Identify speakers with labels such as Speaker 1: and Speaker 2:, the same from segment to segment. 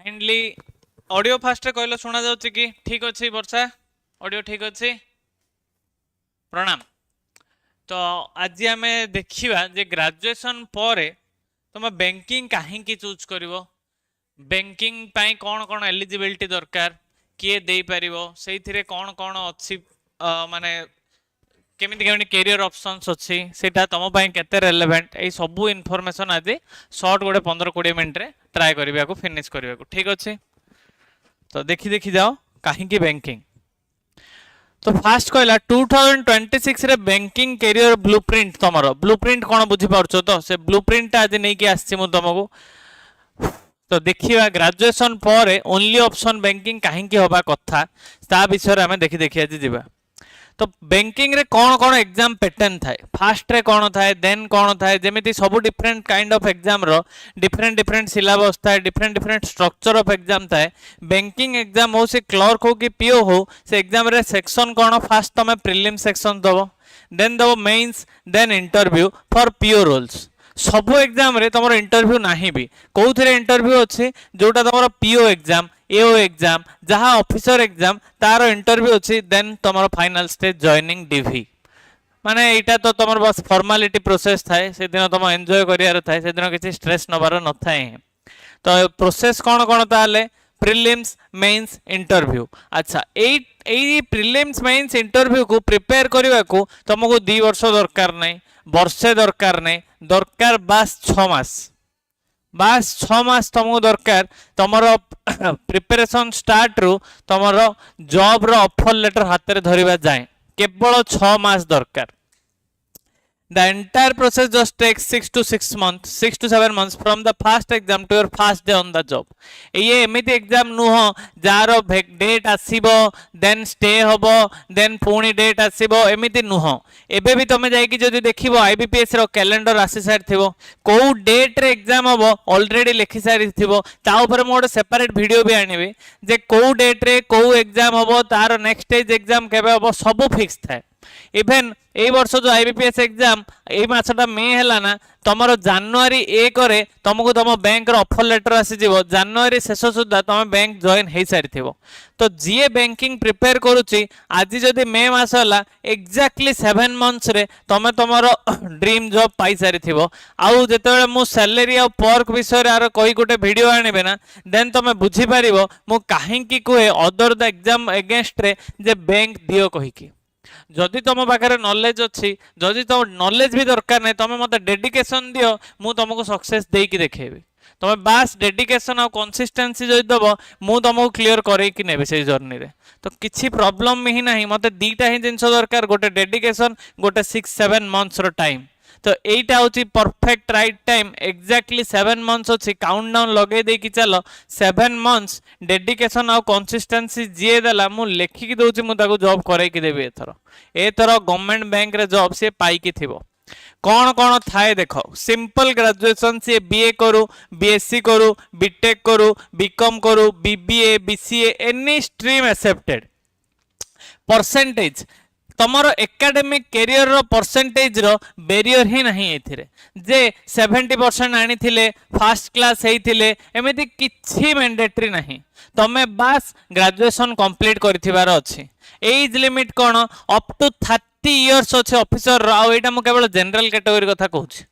Speaker 1: Kindly audio fast कहलो सुना जाउछि कि ठीक अछि वर्षा ऑडियो ठीक अछि प्रणाम। तो आज आम देखा जे ग्रेजुएशन पर तुम बैंकिंग कहीं चूज कर बैंकिंग पाई कौन कौन एलिजिबिलिटी दरकार किए दे पार से कौन कौन अच्छी माने केमी केमी कैरियर ऑप्शंस अच्छी सेटा तुम केते रेलेवेंट ये सब इनफॉरमेशन आज शॉर्ट गोटे 15-20 मिनट रे ट्राई करने को फिनिश करने को ठीक अच्छे। तो देखी देखी जाओ कहीं बैंकिंग तो फास्ट कहला 2026 रे बैंकिंग कैरियर ब्लूप्रिंट तुमर ब्लूप्रिंट कौन बुझी पारछ तो से ब्लूप्रिंट आज नहीं कि आसी मु तुमको तो देखिए ग्रेजुएशन पर ओनली ऑप्शन बैंकिंग कहीं हवा कथा ता विषय आम देखी देखी आज जीवा। तो बैंकिंग रे कौन कौन एग्जाम पैटर्न थाए फास्ट रे कौन थाए देन कौन थाए जेमिति सब डिफरेंट काइंड ऑफ एग्जाम रो डिफरेंट डिफरेंट सिलेबस थाए different different structure of exam थाए। बैंकिंग एग्जाम हो से क्लर्क हो कि पीओ हो से एग्जाम रे सेक्शन कौन फास्ट तमे प्रीलिम सेक्शन दबो देन दबो mains then interview for PO roles सब एग्जाम रे तुम इंटरव्यू नहीं भी कौन इंटरव्यू अच्छे जोटा तुम पीओ एग्जाम एओ एग्जाम जहाँ ऑफिसर एग्जाम तार इंटरव्यू अच्छी देन तुम फाइनल स्टेज जॉइनिंग डीवी माने एटा तो तुम बस फॉर्मालिटी प्रोसेस थाए से दिन तुम एंजॉय करियार थाए से दिन किसी स्ट्रेस नबार न थाए। तो प्रोसेस कौन कौन ताले प्रीलिम्स मेंस इंटरव्यू अच्छा एई प्रीलिम्स मेंस इंटरव्यू को प्रिपेयर करने को तुमको 2 वर्ष दरकार नहीं वर्षे दरकार नहीं दरकार बास 6 मास तुमको दरकार तुम प्रिपरेशन स्टार्ट रु तुम जॉब रो ऑफर लेटर हाथ में धरिबा जाए केवल 6 मास दरकार। The entire process just takes 6 to 7 months from the first exam to your first day on the job. ये एमिति एग्जाम नुह जार डेट आसीबो देन स्टे होबो देन पुणी डेट आसीबो एमिति नुह एबे भी तमे जाई कि जदी देखिबो आईबीपीएस रो कैलेंडर आसी सारिथिबो को डेट रे एग्जाम होबो ऑलरेडी लिखि सारिथिबो ता ऊपर मो गोटे सेपरेट वीडियो भी आनिबे जे को डेट रे को एग्जाम होबो तार नेक्स्ट स्टेज एग्जाम केबे होबो सब फिक्स थाए। इवेन ए वर्ष जो आईबीपीएस एग्जाम ए मासटा मे हैला ना तुमरो जनवरी 1 रे तुमको तुम बैंक रो ऑफर लेटर आसी जीवो जनवरी शेष सुद्धा तुम बैंक जॉइन हे सारिथिबो। तो जीए बैंकिंग प्रिपेयर करूची आज जदी मे मास होला एग्जैक्टली 7 मंथ्स रे तुम तुमरो ड्रीम जॉब पाई सारिथिबो। आउ जेतेबेले मु सैलरी आ पर्क विषय रे आरो कोई गोटे वीडियो आनिबे ना देन तुम बुझी पारिबो मु काहे की कोए अदर द एग्जाम अगेंस्ट रे जे बैंक दियो कहि की जदि तुम पाखे नॉलेज अच्छी जदि तुम नॉलेज भी दरकार नहीं तुम मत डेडिकेशन दियो मु तुमको सक्सेस देकी देखेबी तुम बास डेडिकेशन और कंसिस्टेंसी जदि दब मु तुमको क्लियर करैकी नेबे से जर्नी रे। तो किसी प्रॉब्लम ही नहीं मते दीटा ही जिंस दरकार गोटे डेडिकेशन गोटे 6-7 मंथ्स रो टाइम। तो एटा होची perfect right time exactly 7 months अच्छी काउंटडाउन लगे दे कि चलो 7 मंथ्स डेडिकेशन और कंसिस्टेंसी जीए देला मु लेखिकी दउची मु ताको जॉब करे कि देबी एथर गवर्नमेंट बैंक रे जॉब से पाई कि थिबो कौन कौन थाए देखो सिंपल ग्रेजुएशन से बीए करू बीएससी करू बीटेक करू बीकॉम करू BBA BCA any stream accepted percentage तमरो एकेडमिक कैरियर रो परसेंटेज रो बैरियर ही नहीं एथिरे जे 70% आनी थिले फर्स्ट क्लास हेई थिले एमिति किछि मैंडेटरी नहीं तमे बास ग्रेजुएशन कंप्लीट करथिबार अछि। एज लिमिट कोन अप टू 30 इयर्स अछि ऑफिसर रो आ एटा मु केवल जनरल कैटेगरी कथा कहूछि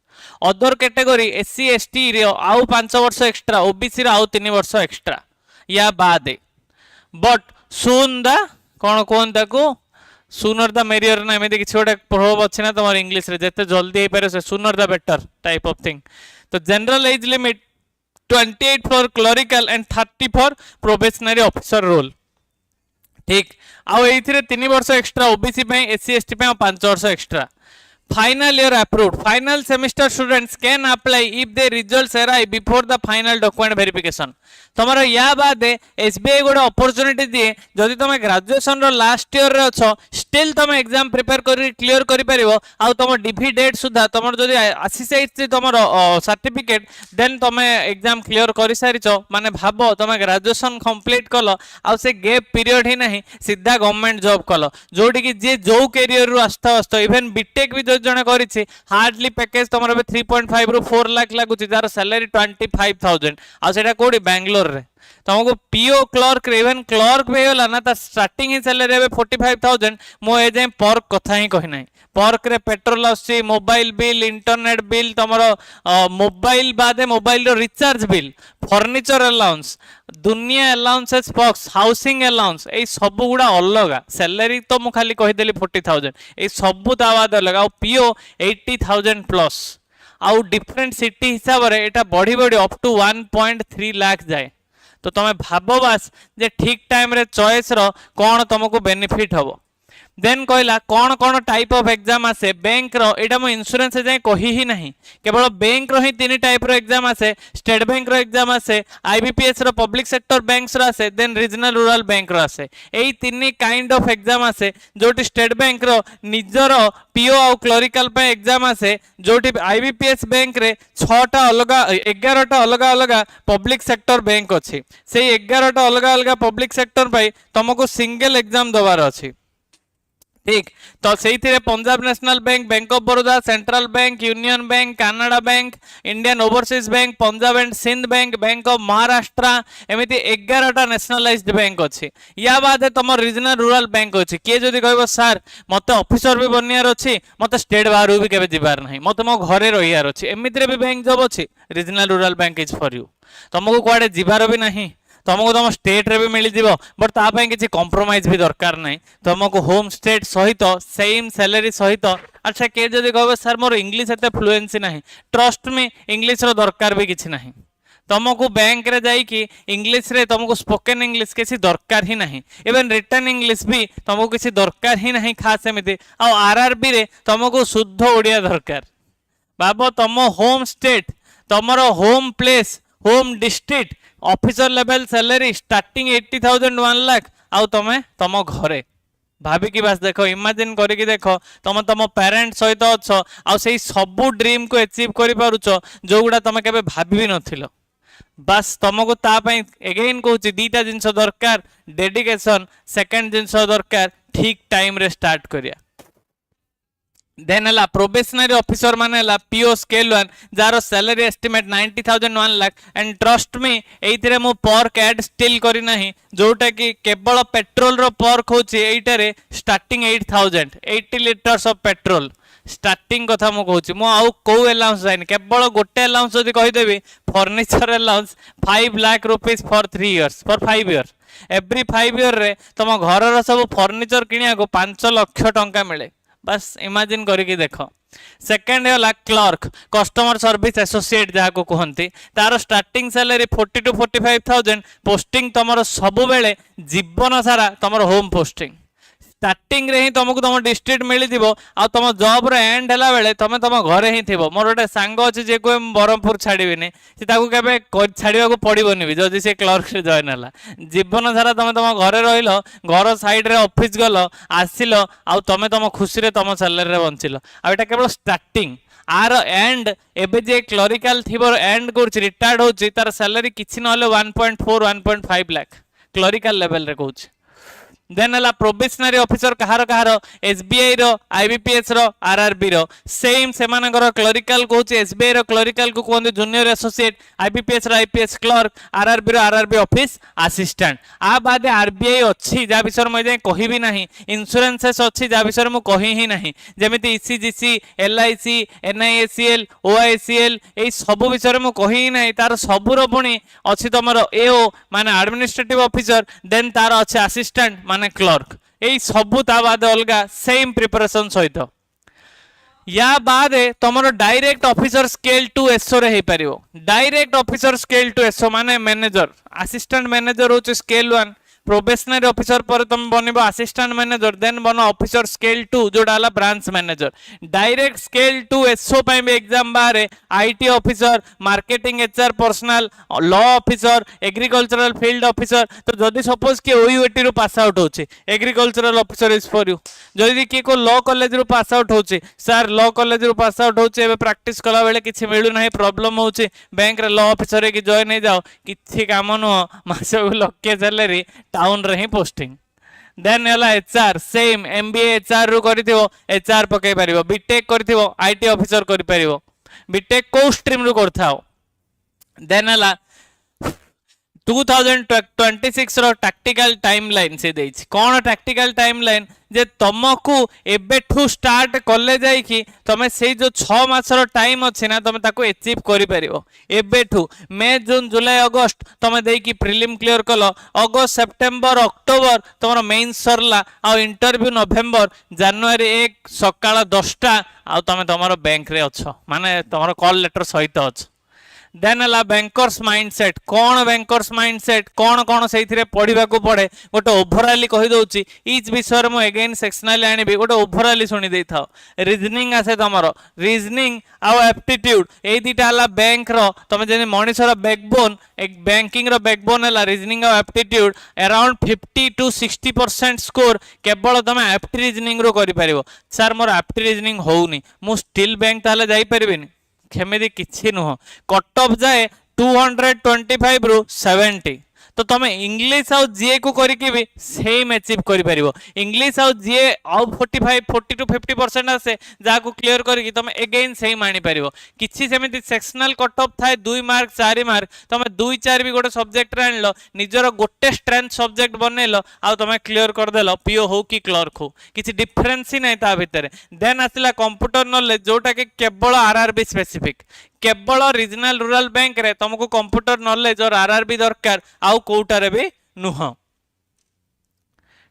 Speaker 1: अदर कैटेगरी एससी एसटी रो आउ 5 वर्ष एक्स्ट्रा ओबीसी रो आउ 3 वर्ष एक्स्ट्रा या बादे बट सून द कोन कोन ताको सुनर द मेरियर ना एमती किसी गोटे प्रभाव अच्छे ना तुम इंग्लीश रे जिते जल्दी हो पारे sooner the better type of thing. तो general age limit 28 for clerical and 30 for probationary officer role ठीक आउ एथिरे 3 वर्ष एक्स्ट्रा ओबीसी पे एससी एसटी पे 5 वर्ष extra. Final year approved. Final semester students can apply if their results arrive before the final document verification. तुम्हारा या बाद एसबीआई गोटे अपॉर्चुनिटी दिए जदि तुम ग्रेजुएशन रो लास्ट ईयर रे अच्छो स्टिल तुम एग्जाम प्रिपेयर कर क्लियर करि परिबो आ तुम डीवी डेट सुधा तुम जदि आसी साइछ तुम सर्टिफिकेट देन तुम एग्जाम क्लियर कर सारिछो माने भाबो तुम ग्रेजुएशन कंप्लीट कलो आ से गैप पीरियड ही नहीं सीधा गवर्नमेंट जॉब कलो जोटी कि जे जो कैरियर रु आस्ता आस्ता इवन बीटेक भी जो जने करिछि हार्डली पैकेज तमरो बे 3.5 रु 4 लाख लागुछि जार सैलरी 25000 आ सेटा कोडी बेंगलोर रे तुमको पीओ क्लर्क इवन क्लर्क भी होला ना स्टार्टिंग ही सैलरी एबे 45000 मो ए जे पर्क कथा ही कहि नाही पर्क रे पेट्रोल आसी मोबाइल बिल इंटरनेट बिल तमरो मोबाइल बादे मोबाइल रो रिचार्ज बिल फर्नीचर अलाउंस दुनिया अलाउंसेस बॉक्स हाउसिंग अलाउंस ए सब गुडा अलगा सैलरी तो मु खाली कहि देली 40000 ए सब दावा दे लगा पीओ 80000 प्लस आउ डिफरेंट सिटी हिसाब रे एटा बढ़ी बढ़ी अप टू 1.3 लाख जाए तो तुम्हें भाव बास जे ठीक टाइम रे चॉइस रो कौन तुमको बेनिफिट हबो देन कहला कौन कौन टाइप ऑफ एग्जाम आसे बैंक रो एटा मो इंश्योरेंस जाय कहि ही नहीं केवल बैंक रो ही तीन टाइप रो एग्जाम आसे स्टेट बैंक रो एग्जाम आसे आईबीपीएस रो पब्लिक सेक्टर बैंक्स रो आसे देन रीजनल रूरल बैंक रो आसे एई तीन काइंड ऑफ एग्जाम आसे जोटी स्टेट बैंक रो निजर पीओ आ क्लरिकल पे एग्जाम आसे जोटी आईबीपीएस बैंक रे 6टा अलगा 11टा अलगा अलगा पब्लिक सेक्टर बैंक अछि से 11टा अलगा अलगा पब्लिक सेक्टर पे तुमको सिंगल एग्जाम दबार अछि ठीक तो से Punjab National Bank Bank of Baroda Central Bank Union Bank Canada Bank Indian Overseas Bank Punjab and Sind Bank Bank of Maharashtra एमती 11टा नेशनलाइज्ड बैंक अच्छी या बाद तुम रीजनल रूरल बैंक अच्छी किए जदि कह सार मत ऑफिसर भी बनयार अच्छी मत स्टेट बाहर भी केवे जीवार नहीं मत मो घरे रहियार अच्छी एमती भी बैंक जॉब अच्छी regional rural bank is for you तुमको कुआडे जीवार भी नहीं तुमको तुम स्टेट रे भी मिल जिवो बट तापाई किसी कॉम्प्रोमाइज भी दरकार नहीं तुमको होम स्टेट सहित सेम सैलरी सहित अच्छा किए जदि कह सर मोर इंग्लिश एते फ्लुएंसी नहीं ट्रस्ट में इंग्लिश रो दरकार भी किसी नहीं तुमको बैंक रे जाई कि इंग्लिश रे तुमको स्पोकन इंग्लिश किसी दरकार ही नहीं इवन रिटन इंग्लिश भी तुमको किसी दरकार ही नहीं खास एमती आ आरआरबी रे तुमको शुद्ध ओडिया दरकार बाबा तुम होम स्टेट तुमरो home place home district officer level salary starting 80,000 1 lakh आउ तमे तम घरे भाभी की बास देखो इमेजिन करके देखो तुम तुम पेरेंट सहित अच्छ आउ से सबू ड्रीम को अचीव करि पारुछो जो गुडा तुम केबे भाभी भी नथिलो बस तुमको ता पई अगेन कहूची दीटा जिंस दरकार डेडिकेशन सेकंड जिंस दरकार ठीक टाइम रे स्टार्ट करिया देन हला प्रोबेशनरी ऑफिसर माने हला पीओ स्केल 1 जार salary estimate 90,000 1 lakh and trust me एइथिरे मु पर्क ऐड स्टिल करी नाही जोटा कि केवल पेट्रोल रो पर्क होची एइटारे starting 8,000 80 litres of petrol starting कथा मु कहूची मु आउ को अलाउंस जाइन केवल गोटे अलाउंस जदी कहि देबी furniture allowance 5 lakh rupees for 3 years for 5 years every 5 year रे तुम घर रो सब फर्नीचर किनिया को 5 लाख टंका मिले बस इमेजिन करके देखो सेकंड है क्लर्क कस्टमर सर्विस एसोसिएट जहाँ को कहते तार स्टार्टिंग सैलरी 40 to 45,000 पोस्टिंग तुम सब बेले जीवन सारा तुम होम पोस्टिंग स्टार्टिंग रे ही तुमको तुम डिस्ट्रिक्ट मिली थी आ तुम जॉब रे एंड हला बेले तुम तुम घरे ही थी मोर गोटे सांग अच्छे जे को ब्रह्मपुर छाड़बी से छाड़ा को पड़ोनी भी जदि से क्लर्क से जॉइन है जीवन सारा तुम तुम घरे रहिल घर साइड रे ऑफिस गल आसिल आ तुम तुम खुशी रे तुम सैलरी रे बंचिल आ एटा केवल स्टार्टिंग आर एंड एबे जे क्लरिकल थिबो एंड कर रिटायर्ड होची तार सैलरी किछि नहले 1.4 1.5 लाख क्लरिकल लेवल रे कहूची देन हला प्रोबेशनरी ऑफिसर कहार कहार एसबीआई रो आईबीपीएस रो आरआरबी रो सेम सेमानकर क्लरिकल कहूची एसबीआई रो क्लरिकल को कहते जूनियर एसोसिएट आईबीपीएस रो आईपीएस क्लर्क आरआरबी रो आरआरबी ऑफिस असिस्टेंट आ बाद आरबीआई अच्छी जा विषय में जाय कहि भी नहीं इंश्योरेंसेस अच्छी जा विषय में कहि ही नहीं जेमिति ईसीजीसी एलआईसी एनआईएसीएल ओआईसीएल ए सब विषय में कहि ही नहीं तार सबुर पुणी अच्छी तुम एओ माने एडमिनिस्ट्रेटिव ऑफिसर देन तार अच्छे असिस्टेंट माने क्लर्क ए सबू ता बाद अलगा सेम प्रिपरेशन सहित या बाद तुम डायरेक्ट ऑफिसर स्केल 2 एसओ रे हे परिवो डायरेक्ट ऑफिसर स्केल 2 एसओ माने मैनेजर असिस्टेंट मैनेजर होचे स्केल 1 प्रोबेशनरी ऑफिसर पर तुम बनबो असिस्टेंट मैनेजर देन बनो ऑफिसर स्केल 2 जोटा हला branch manager direct scale 2 SO पे भी एग्जाम बारे IT officer marketing HR personal law officer agricultural field officer तो जदि सपोज कि ओयूएटी रो पास आउट होचे agricultural officer is for you जदि कि को लॉ कॉलेज रो पास आउट होचे सर लॉ कॉलेज रो पास आउट होचे एबे प्रैक्टिस कला बेले किछि मिलु नाही प्रॉब्लम होचे बैंक रे लॉ ऑफिसर के जॉइन हे जाओ किछि काम न मासे लक्के सैलरी टाउन रे ही पोस्टिंग देन हला एचआर सेम एमबीए एचआर रु करिथिबो एचआर पकै परिबो बीटेक करिथिबो आईटी ऑफिसर करि परिबो बीटेक को स्ट्रीम रु करथाओ देन हला 2026 रो टैक्टिकल टाइमलाइन से देछि कोन टैक्टिकल टाइमलाइन जे तुमको एबेठू स्टार्ट कले जाई कि तमे से जो 6 मास रो टाइम अछि ना तमे ताको अचीव करि परिबो एबेठू मई जून जुलाई अगस्त तमे देई कि प्रीलिम क्लियर कलो अगस्त सितंबर अक्टोबर तमरो मेन सरला आ इंटरव्यू नवंबर जनवरी 1 सकाळ 10टा आ तमे तमरो बैंक रे अछो माने तमरो कॉल लेटर सहित अछ देन हला बैंकर्स माइंडसेट कौन बैंकर्स माइंडसेट कौन कौन से पढ़ा को पड़े गोटे ओभराली कही दउची इच विषय में अगेन सेक्शनली आनी गोटे ओभराली शुणी दे था रीजनिंग आसे तुम रीजनिंग आउ एप्टीट्यूड ए दुटा हला बैंक रो तुम जे मनीषर बैकबोन एक बैंकिंग रो बैकबोन हला रीजनिंग आउ एप्टीट्यूड अराउंड 50 to 60% स्कोर केवल तुम एप्टी रीजनिंग रो करि परिबो सर मोर एप्टी रीजनिंग होउनी मु स्टिल बैंक ताले जाई परिबिनी खेमेदी किछि नुह कट ऑफ जाए 225 रु 70 तो तुम इंग्लिश आउ जीए को करके भी सेम अचीव करि परिबो इंग्लिश आउ जीए आउ 45 40 to 50% आसे जा को क्लियर करके तुम अगेन सेम आनी परिबो किछि सेमिति सेक्शनल कट ऑफ थाए 2 मार्क 4 मार्क तुम 2 4 भी गोटे सब्जेक्ट रे आनलो निजरो गोटे स्ट्रेंथ सब्जेक्ट बनेलो आउ तुम क्लियर कर देलो पीओ हो कि क्लर्क हो किछि डिफरेंस ही नै ता भितरे देन आसिला कंप्यूटर नॉलेज जोटा के केवल आरआरबी स्पेसिफिक केवल रीजनल रूरल बैंक रे तुमको कंप्यूटर नॉलेज और आरआरबी दरकार आउ कोटारे भी नुह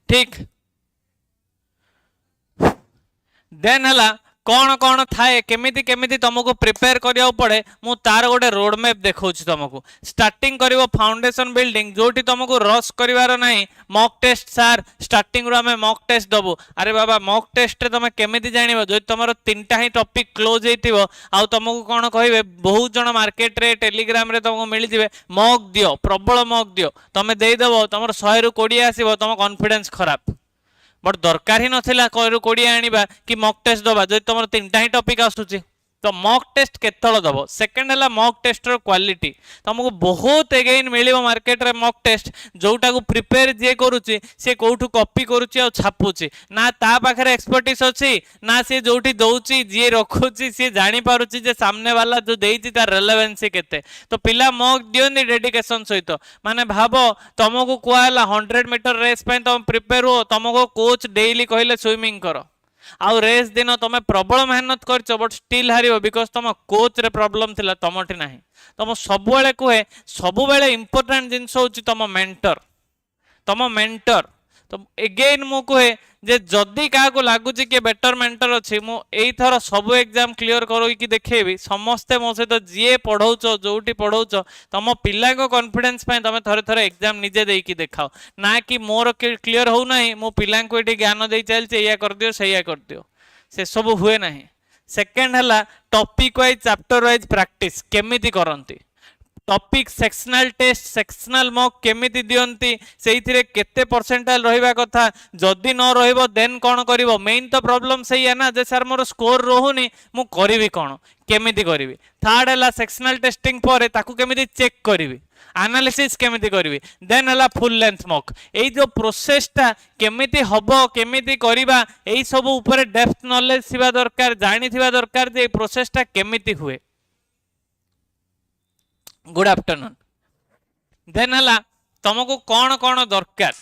Speaker 1: ठीक देन हला कौन कौन थाए केमिति केमिति तुमको प्रिपेयर करिया पड़े मु तार गोटे रोड मैप देखौछि तुमको स्टार्टिंग करिवो फाउंडेशन बिल्डिंग जोटी तुमको रश करिवार नाही मॉक टेस्ट सर स्टार्टिंग रो हमें मॉक टेस्ट दबो अरे बाबा मॉक टेस्ट रे तुम केमिति जानिबो जो तुमरो तीनटा ही टॉपिक क्लोज हेतिबो आउ तुमको कोन कहिबे बहुत जण मार्केट रे टेलीग्राम रे तुमको मिलि जिवे मॉक दियो प्रबल मॉक दियो तुम देई देबो तुमरो 100 रु 20 आसीबो तुम कॉन्फिडेंस खराब बट दरकार ही नथिला कयरु कोडिया आनिबा कि मॉक टेस्ट दबा जो तुमरो तीनटा ही टॉपिक आसुची तो मॉक टेस्ट केतल दबो सेकंड हला मॉक टेस्ट रो क्वालिटी तुमको बहुत अगेन मिलिबो मार्केट रे मॉक टेस्ट जोटा को प्रिपेयर जे करूची से कोठू कॉपी करूची आ छापुची ना ता पाखरे एक्सपर्टीज अछि ना से जोठी दउची जे रखुची से जानि पारुची जे सामने वाला जो देइची ता रेलेवेंसी केते तो पिला मॉक दियोनी डेडिकेशन सहित माने भाबो तुमको कोला 100 मीटर रेस पे तुम प्रिपेयर हो तुमको कोच डेली कहले स्विमिंग करो आउ रेस दिन तुम प्रबल मेहनत करछ बट स्टिल हारिबो बिकॉज तुम कोच रे प्रॉब्लम थिला तमठी नाही तुम सब बेले कहे सब बेले इंपोर्टेंट जिंस होची तुम मेंटर तो अगेन मु कहे जे जदी का को लागुची के बेटर मेंटर अछि मु एई थर सब एग्जाम क्लियर करोई कि देखेबी समस्ते मो से तो जे पढौचो जोटी पढौचो तम पिला को कॉन्फिडेंस पे तमे थरे थरे एग्जाम निजे देई कि देखाओ ना कि मोर क्लियर हो नाही मो पिला को एटी ज्ञान देई चलचे या कर दियो सैया कर दियो से सब हुए नाही सेकंड हला topic wise chapter wise practice केमिति करंती topic sectional test sectional mock केमिति दियंती सेइथिरे केते परसेंटाइल रहिबा कथा जदी न रहिबो देन कोन करिवो मेन तो प्रॉब्लम सही है ना जे सर मोर स्कोर रोहुनी मु करिवि कोन केमिति करिवि थर्ड हला सेक्शनल टेस्टिंग परे ताकू केमिति चेक करिवि एनालिसिस केमिति करिवि देन हला फुल लेंथ मॉक एई जो प्रोसेस ता केमिति हबो केमिति करिबा एई सब ऊपर डेप्थ नॉलेज थिबा दरकार जानि थिबा दरकार जे प्रोसेस ता केमिति हुए गुड आफ्टरनून देन हला तुमको कौन कौन दरकार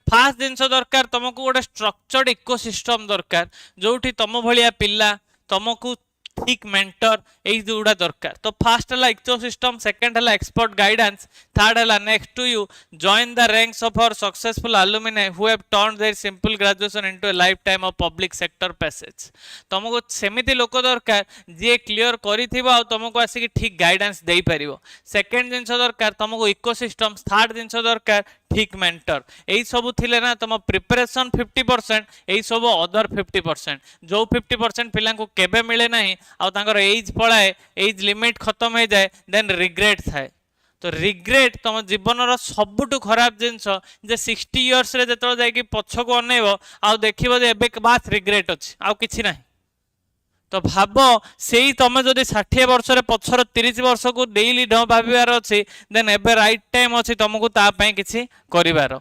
Speaker 1: फास्ट जिनस दरकार तुमको गोटे स्ट्रक्चर्ड इकोसिस्टम दरकार जोठी तुम भलिया पिल्ला तुमको ठीक मेंटर एई जोड़ा दरकार तो फास्ट हला इकोसिस्टम सेकंड हला एक्सपर्ट गाइडेंस थर्ड हला next to you join the ranks of our successful alumni who have turned their simple graduation into a lifetime of public sector passage तुमको सेमिति लोक दरकार जे क्लियर करिथिबो आ तुमको आसी कि ठीक गाइडेंस देई परिबो सेकंड जिंस दरकार तुमको इकोसिस्टम थर्ड जिंस दरकार ठीक मेंटर एई सब थिले ना तुम प्रिपरेशन 50% एई सब अदर 50% जो 50% पिला को केबे मिले नाही आ तांकर एज पळाए एज लिमिट खत्म हो जाए देन रिग्रेट थाए तो रिग्रेट तुम जीवन सबुठु खराब जिनस जे 60 इयर्स रे जतो जाय कि पछको अनेबो आ देखिबो जे एबे बात रिग्रेट अछि आ किछि नाही तो भाव से तुम जदि 60 वर्ष रे पछर 30 वर्ष को डेली न भाबिबार अछि देन एबे राइट टाइम अछि तुमको ता पय किछि करिवार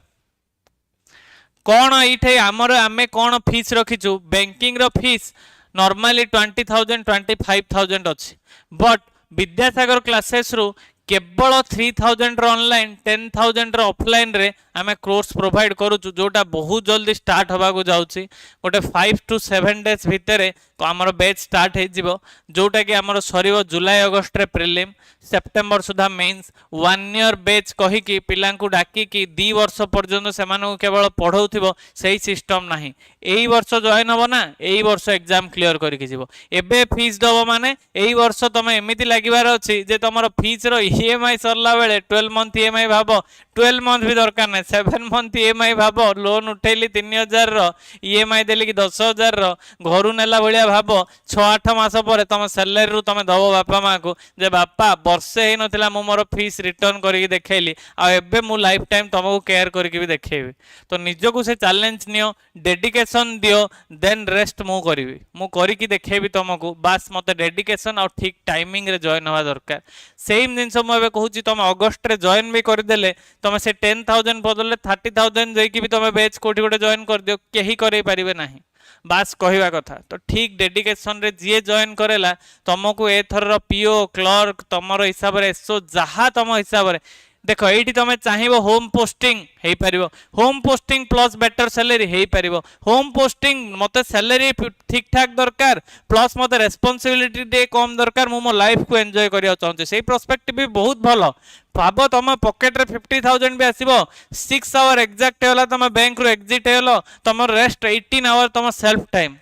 Speaker 1: कौन ये आमर आम कौन फीस रखीचु बैंकिंग रो फीस नॉर्मली 20,000 25,000 अच्छी बट विद्यासागर क्लासेस रु केवल 3,000 ऑनलाइन 10,000 ऑफलाइन रे आमे कोर्स प्रोवाइड करूछु जोटा बहुत जल्दी स्टार्ट होबा को जाउची गोटे 5 to 7 डेज भितर आमर बैच स्टार्ट हो जिवो जोटा कि आमर सरीबो जुलाई अगस्त रे प्रीलिम सेप्टेम्बर सुधा मेंस 1 ईयर बैच कही कि पिलांकु डाकी कि 2 वर्ष पर्यंत से मानू केवल पढ़ाउथिबो सही सिस्टम नाही एई वर्ष जॉइन हबो ना एई वर्ष एग्जाम क्लियर करके जिवो एबे फीस दबो माने एई वर्ष तमे एमिति लागिबार अछि जे तमरो फीस रो ईएमआई सरला बेले 12 मंथ ईएमआई भाबो 12 मंथ भी दरकार नै 7 मंथ ईएमआई भाबो लोन उठेली 3,000 रो ईएमआई देली कि 10,000 रो घरु नेला भलिया भाबो 6-8 मास पर तम सैलरी रु तमे दबो बापा मां को जे बापा वर्षे हे नथिला मु मोर फीस रिटर्न करिक देखैली आ एबे मु लाइफ टाइम तमको केयर करिक भी देखैबी तो निजको से चैलेंज नियो डेडिकेशन दियो देन रेस्ट मु करिवि मु करिक देखैबी तमको बास मते डेडिकेशन और ठीक टाइमिंग रे जॉइन होवा दरकार सेम जिंस मु एबे कहूची तम अगस्त रे जॉइन भी कर देले तमे से 10,000 बदले 30,000 देकी भी तमे बैच कोठी गोटे जॉइन कर दियो केही करे परिबे नाही बास कहवा कथा तो ठीक डेडिकेशन रे जी जॉइन करेला तुमको एथर पीओ क्लर्क तुम हिसाब से एसओ जहाँ तुम हिसाब से देख ये तुम चाहिए होम पोस्टिंग हो पार home posting plus better salary हो पार होम पोस्टिंग मत सैलरी ठीक ठाक दरकार प्लस मत रेस्पॉन्सिबिलिटी टे कम दरकार मो लाइफ को एंजॉय करिया चाहूँ से पर्सपेक्टिव भी बहुत भल भाव तुम पकेट रे 50,000 भी आसो 6 आवर एक्जाक्ट है तुम बैंक रू एक्जिट है तुम रेस्ट 18 आवर तुम सेल्फ टाइम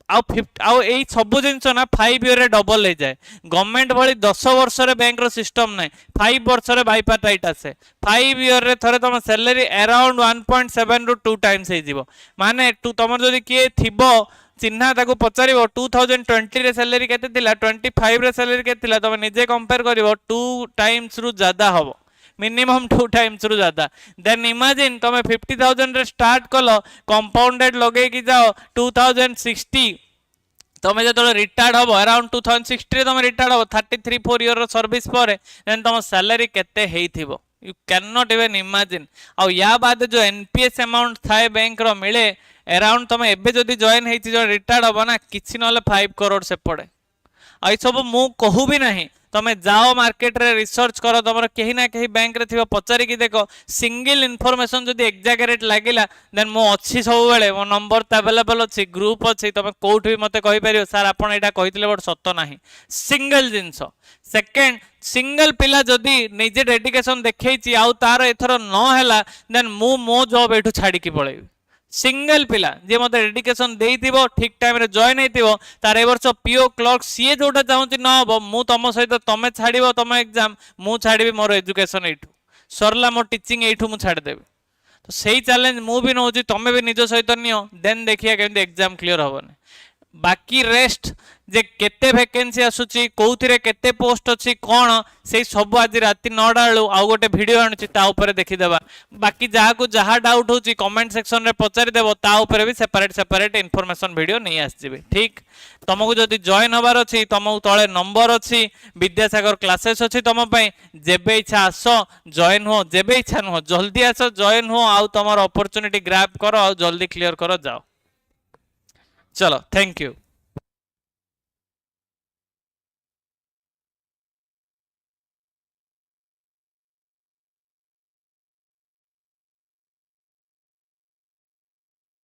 Speaker 1: आउ यही सब जिनस ना 5 ईयर डबल हो जाए गवर्नमेंट भली 10 वर्ष रे बैंक रो सिस्टम ना 5 वर्ष रे बाइपार्टाइट आसे 5 ईयर रे थरे तुम सैलरी अराउंड 1.7 रू 2 टाइम्स हो माने तुम जदि किए थिबो चिन्हा ताको पचारिबो 2020 रे सैलरी केते थिला 25 रे सैलरी केते थिला तुम निजे कंपेयर करिवो 2 टाइम्स रु ज्यादा हबो मिनिमम 2 टाइम्स रु ज्यादा देन इमेजिन तुम 50,000 रे स्टार्ट कलो कंपाउंडेड लगे कि जाओ 2060 तुम जो रिटायर्ड हम अराउंड 2060 तुम रिटायर्ड हम 33-4 ईयर सर्विस पर देन तुम सैलरी केते हेइथिबो you can not even imagine आ या बाद जो एनपीएस अमाउंट थाए बैंक रो मिले अराउंड तुम एबे जदी जॉइन हेछि जो रिटायर्ड हो ना किछि नले 5 करोड़ से पड़े आई सब मु कहू भी नहीं तुम जाओ मार्केट रे रिसर्च करो तुम कहीं ना कहीं बैंक रे थिबो पचारि की देखो सिंगल इनफॉरमेशन जदी एग्जैगरेट लागिला देन मो अच्छी सब बेले मो नंबर तो अवेलेबल अच्छी ग्रुप अच्छी तुम कोठ भी मते कहि परियो सर आपण एटा कहितले बट सत्य नाही सिंगल जिंस सेकंड सिंगल पिला जदी निजे डेडिकेशन देखैछि आउ तार एथरो न हैला देन मु मो जॉब एठू छाडी की पळेबी सिंगल पिला जे मते डेडिकेशन देइथिबो ठीक टाइम रे जॉइन हेतिबो तार ए वर्ष पीओ क्लर्क सीए जोटा चाहूची न हबो मु तम सहित तमे छाडिबो तम एग्जाम मु छाडिबी मोर एजुकेशन एठू सरला मोर टीचिंग एठू मु छाडी देबी तो सही चैलेंज मु भी नउची तमे भी निज सहित नियो देन देखिया केमते एग्जाम क्लियर होबने बाकी रेस्ट जे केते वैकेंसी आसुची कोउथिरे केते पोस्ट अछि कोन से सब आज राति 9 बेलू आउ गोटे वीडियो आनुची ता ऊपर देखि देबा बाकी जहा को जहा डाउट होची कमेंट सेक्शन रे पचारि देबो ता ऊपर भी सेपरेट इन्फॉर्मेशन वीडियो नहीं आसीबे ठीक तुमको जदि जॉइन होबार अछि तुमको तळे नंबर अछि विद्यासागर क्लासेस अछि तुम पई जेबे इच्छा आसो जॉइन हो जेबे इच्छा न हो जल्दी आसो जॉइन हो आउ तमर अपॉर्चुनिटी ग्रैब करो आउ जल्दी क्लियर करो जाओ चलो थैंक यू।